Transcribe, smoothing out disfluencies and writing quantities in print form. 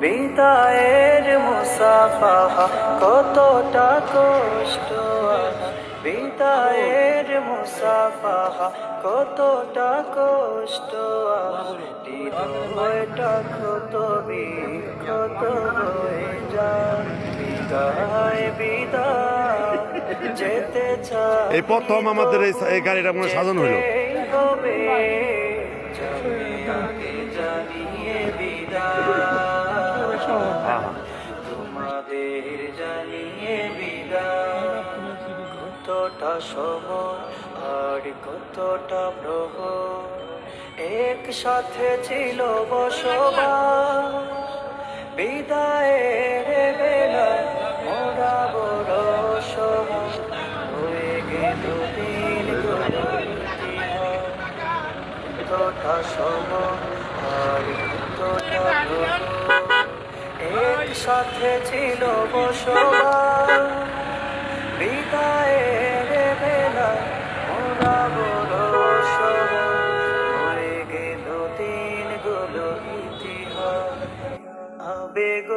বিদায়ের মুসাফাহা কতটা কষ্ট, বিদায়ের মুসাফাহা কতটা কষ্ট, হৃদয়টা ক্ষত বিক্ষত হয়ে যায়। বিদায় বিদায় যেতে চাই, এই প্রথম আমাদের এই গাড়িটা মনে হয় সাজানো হলো। হবে যাবে আগে জানিয়ে বিদায়, তোমাদের জানিয়ে বিদায়। কতটা সময় আর কতটা প্রহর একসাথে ছিল বসবাস, বিদায়ের বেলায় মোরা বড় সহজ হয়ে গেল দিনগুলো ইতিহাস। কতটা সময় আর কতটা প্রহর একসাথে ছিল বসবাস, বিদায়ের বেলায় মোরা বড় সহজ হয়ে গেল দিনগুলো ইতিহাস। আবেগ